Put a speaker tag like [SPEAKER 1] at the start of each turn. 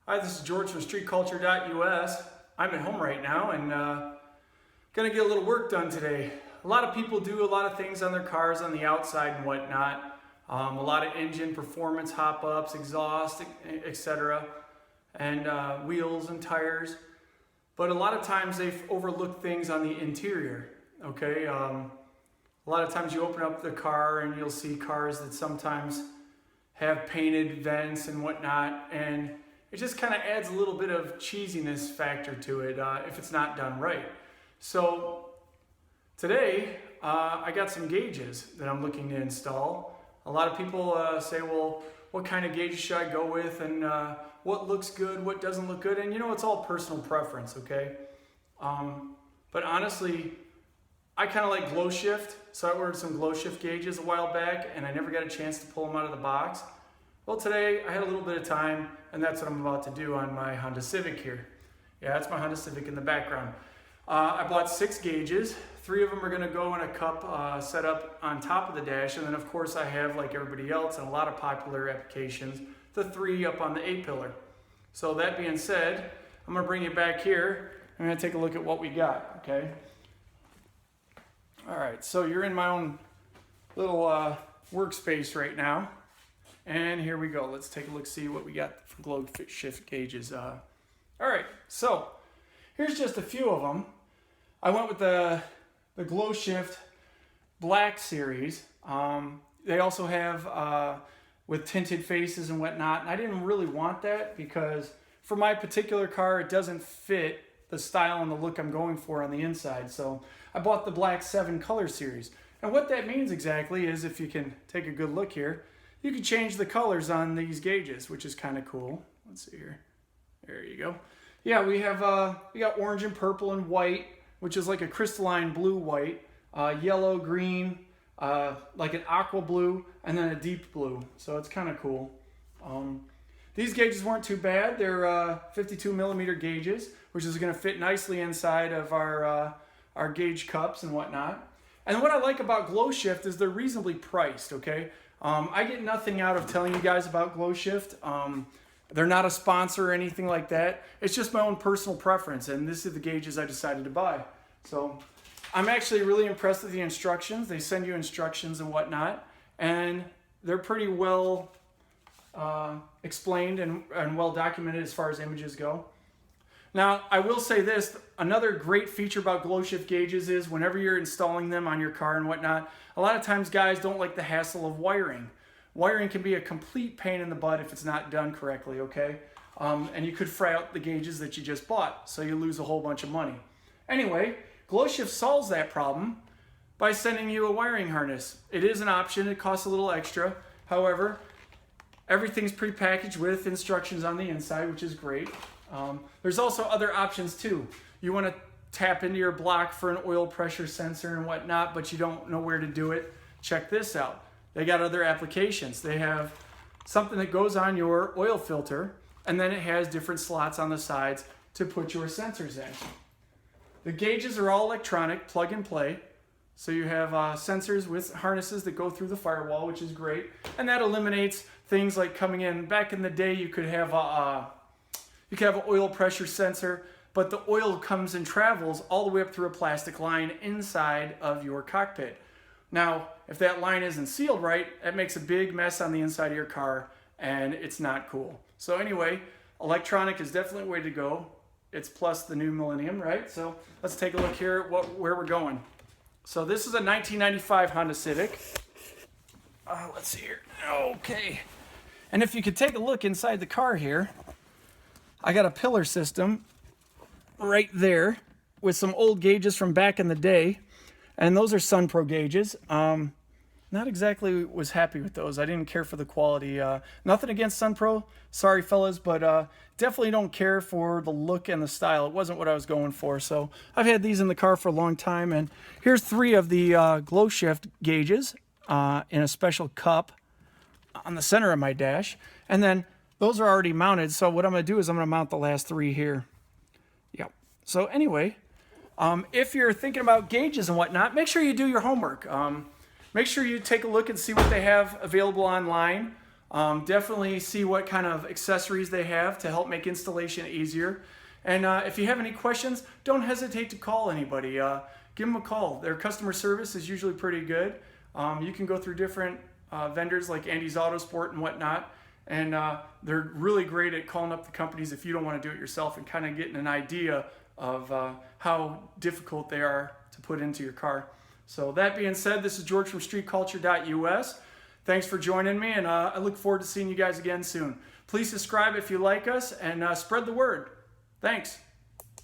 [SPEAKER 1] Hi, this is George from StreetCulture.US. I'm at home right now and gonna get a little work done today. A lot of people do a lot of things on their cars on the outside and whatnot. A lot of engine performance hop-ups, exhaust, etc. and wheels and tires. But a lot of times they overlook things on the interior, okay? A lot of times you open up the car and you'll see cars that sometimes have painted vents and whatnot, and it just kind of adds a little bit of cheesiness factor to it if it's not done right. So today I got some gauges that I'm looking to install. A lot of people say, well, what kind of gauges should I go with, and what looks good, what doesn't look good, and you know, it's all personal preference, okay? But honestly, I kind of like GlowShift, so I ordered some GlowShift gauges a while back and I never got a chance to pull them out of the box. Well, today I had a little bit of time, and that's what I'm about to do on my Honda Civic here. Yeah, that's my Honda Civic in the background. I bought 6 gauges. 3 of them are gonna go in a cup set up on top of the dash, and then of course I have, like everybody else in a lot of popular applications, the 3 up on the A-pillar. So that being said, I'm gonna bring you back here. I'm gonna take a look at what we got, okay? All right, so you're in my own little workspace right now. And here we go. Let's take a look, see what we got for GlowShift gauges. All right, so here's just a few of them. I went with the GlowShift Black series. They also have with tinted faces and whatnot. And I didn't really want that because for my particular car, it doesn't fit the style and the look I'm going for on the inside. So I bought the Black 7 color series. And what that means exactly is, if you can take a good look here, you can change the colors on these gauges, which is kind of cool. Let's see here. There you go. Yeah, we got orange and purple and white, which is like a crystalline blue white, yellow, green, like an aqua blue, and then a deep blue. So it's kind of cool. These gauges weren't too bad. They're 52 millimeter gauges, which is going to fit nicely inside of our gauge cups and whatnot. And what I like about GlowShift is they're reasonably priced, okay? I get nothing out of telling you guys about GlowShift. They're not a sponsor or anything like that. It's just my own personal preference, and this is the gauges I decided to buy. So I'm actually really impressed with the instructions. They send you instructions and whatnot, and they're pretty well explained and well documented as far as images go. Now, I will say this, another great feature about GlowShift gauges is whenever you're installing them on your car and whatnot, a lot of times guys don't like the hassle of wiring. Wiring can be a complete pain in the butt if it's not done correctly, okay? And you could fry out the gauges that you just bought, so you lose a whole bunch of money. Anyway, GlowShift solves that problem by sending you a wiring harness. It is an option, it costs a little extra. However, everything's prepackaged with instructions on the inside, which is great. There's also other options too. You want to tap into your block for an oil pressure sensor and whatnot, but you don't know where to do it. Check this out. They got other applications. They have something that goes on your oil filter, and then it has different slots on the sides to put your sensors in. The gauges are all electronic, plug and play. So you have sensors with harnesses that go through the firewall, which is great. And that eliminates things like coming in. Back in the day, you could have an oil pressure sensor, but the oil comes and travels all the way up through a plastic line inside of your cockpit. Now, if that line isn't sealed right, that makes a big mess on the inside of your car, and it's not cool. So anyway, electronic is definitely a way to go. It's plus the new millennium, right? So let's take a look here at where we're going. So this is a 1995 Honda Civic. Let's see here. Okay. And if you could take a look inside the car here, I got a pillar system right there with some old gauges from back in the day. And those are Sunpro gauges. Not exactly was happy with those. I didn't care for the quality. Nothing against Sunpro. Sorry, fellas, but definitely don't care for the look and the style. It wasn't what I was going for. So I've had these in the car for a long time. And here's 3 of the GlowShift gauges in a special cup on the center of my dash. And then those are already mounted. So what I'm going to do is I'm going to mount the last 3 here. Yep. So anyway, if you're thinking about gauges and whatnot, make sure you do your homework. Make sure you take a look and see what they have available online. Definitely see what kind of accessories they have to help make installation easier. And if you have any questions, don't hesitate to call anybody. Give them a call. Their customer service is usually pretty good. You can go through different vendors like Andy's Autosport and whatnot, and they're really great at calling up the companies if you don't want to do it yourself and kind of getting an idea of how difficult they are to put into your car. So that being said, this is George from StreetCulture.US. Thanks for joining me, and I look forward to seeing you guys again soon. Please subscribe if you like us, and spread the word. Thanks.